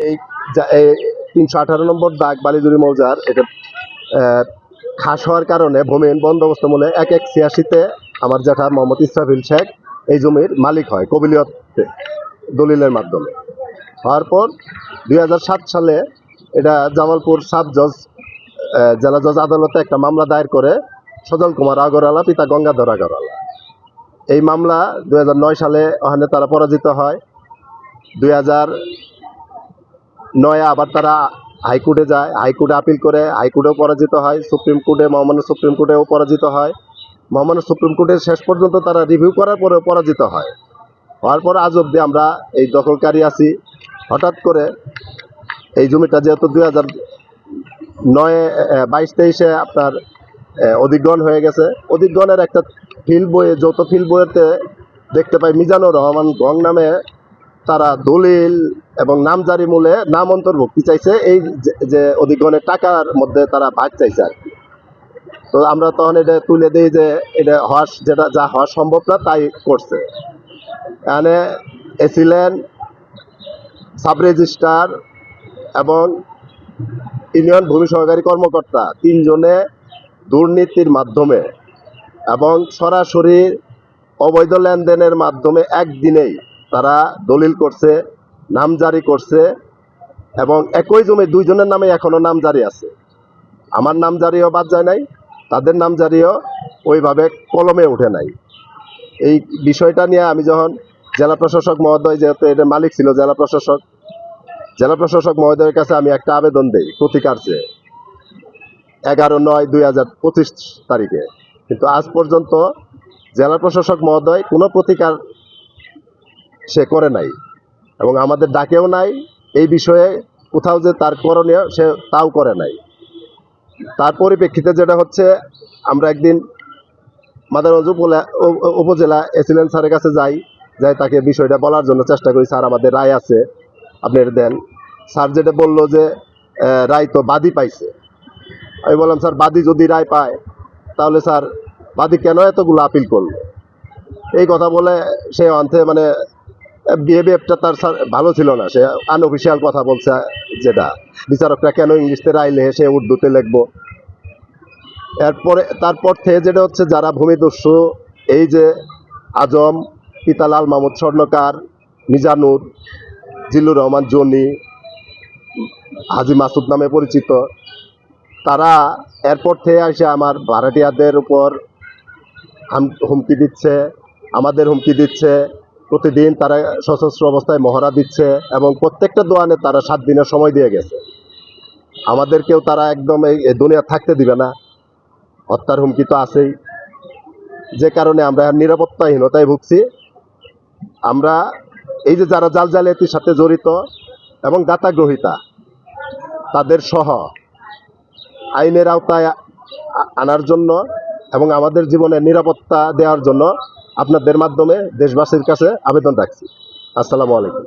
এই ৩১৮ নম্বর দাগ বালিজুরি মৌজার এটা খাস হওয়ার কারণে ভূমিহীন বন্দোবস্ত মূলে ১/১/৮৬-তে আমার জ্যাঠা মোহাম্মদ ইসরাফিল শেখ এই জমির মালিক হয় কবিলিয়ত দলিলের মাধ্যমে। হওয়ার পর ২০০৭ সালে এটা জামালপুর সাব জজ জেলা জজ আদালতে একটা মামলা দায়ের করে সজল কুমার আগরওয়ালা পিতা গঙ্গাধর আগরওয়ালা। এই মামলা ২০০৯ সালে ওখানে তারা পরাজিত হয়। ২০০৯ আবার তারা হাইকোর্টে যায়, হাইকোর্টে আপিল করে, হাইকোর্টেও পরাজিত হয়, সুপ্রিম কোর্টে মহামান্য সুপ্রিম কোর্টেও পরাজিত হয়। মহামান্য সুপ্রিম কোর্টের শেষ পর্যন্ত তারা রিভিউ করার পরেও পরাজিত হয়। হওয়ার পর আজ অব্দি আমরা এই দখলকারী আছি। হঠাৎ করে এই জমিটা যেহেতু ২০০৯-২২-২৩-এ আপনার অধিগ্রহণ হয়ে গেছে, অধিগ্রহণের একটা ফিল্ড বইয়ে যৌথ ফিল্ড বইয়েতে দেখতে পাই মিজানুর রহমান গং নামে তারা দলিল এবং নামজারি মূলে নাম অন্তর্ভুক্তি চাইছে, এই যে অধিগ্রহণের টাকার মধ্যে তারা ভাগ চাইছে আর কি। তো আমরা তখন এটা তুলে দিই যে এটা যেটা যা হওয়া সম্ভব না তাই করছে। এখানে এসিলেন সাব রেজিস্ট্রার এবং ইউনিয়ন ভূমি সহকারী কর্মকর্তা ৩ জনে দুর্নীতির মাধ্যমে এবং সরাসরি অবৈধ লেনদেনের মাধ্যমে একদিনেই তারা দলিল করছে, নামজারি করছে এবং একই জমি ২ জনের নামে এখনো নামজারি আছে। আমার নামজারিও বাদ যায় নাই, তাদের নামজারিও ওইভাবে কলমে ওঠে নাই। এই বিষয়টা নিয়ে আমি যখন জেলা প্রশাসক মহোদয়, যেহেতু এটার মালিক ছিল জেলা প্রশাসক মহোদয়ের কাছে আমি একটা আবেদন দিই প্রতিকার চেয়ে ১১/৯/২০২৫ তারিখে, কিন্তু আজ পর্যন্ত জেলা প্রশাসক মহোদয় কোনো প্রতিকার সে করে নাই এবং আমাদের ডাকেও নাই। এই বিষয়ে কোথাও যে তার করণীয় সে তাও করে নাই। তার পরিপ্রেক্ষিতে যেটা হচ্ছে, আমরা একদিন মাদারগঞ্জ উপজেলা এসিলেন্ট স্যারের কাছে যাই তাকে বিষয়টা বলার জন্য চেষ্টা করি, স্যার আমাদের রায় আছে আপনি দেন। স্যার যেটা বললো যে রায় তো বাদী পাইছে। আমি বললাম স্যার বাদী যদি রায় পায় তাহলে স্যার বাদী কেন এতগুলো আপিল করলো? এই কথা বলে সে অন্তে মানে বিহেভিয়ারটা তার ভালো ছিল না, সে আনঅফিসিয়াল কথা বলছে, যেটা বিচারকরা কেন ইংলিশে রায় লেখে সে উর্দুতে লিখবো। তারপর থেকে যেটা হচ্ছে, যারা ভূমিদস্যু এই যে আজম, পিতা লাল মাহমুদ স্বর্ণকার, মিজানুর, জিল্লুর রহমান জনি, হাজি মাসুদ নামে পরিচিত, তারা এরপর থেকে এসে আমার ভাড়াটিয়াদের উপর হুমকি দিচ্ছে, আমাদের হুমকি দিচ্ছে। প্রতিদিন তারা সশস্ত্র অবস্থায় মহড়া দিচ্ছে এবং প্রত্যেকটা দোয়ানে তারা 7 দিনের সময় দিয়ে গেছে। আমাদেরকেও তারা একদম এই দুনিয়া থাকতে দিবে না, হত্যার হুমকি তো আছেই। যে কারণে আমরা নিরাপত্তাহীনতায় ভুগছি। আমরা এই যে যারা জাল জালিয়াতির সাথে জড়িত এবং দাতাগ্রহিতা, তাদের সহ আইনের আওতায় আনার জন্য এবং আমাদের জীবনে নিরাপত্তা দেওয়ার জন্য আপনাদের মাধ্যমে দেশবাসীর কাছে আবেদন রাখছি। আসসালামু আলাইকুম।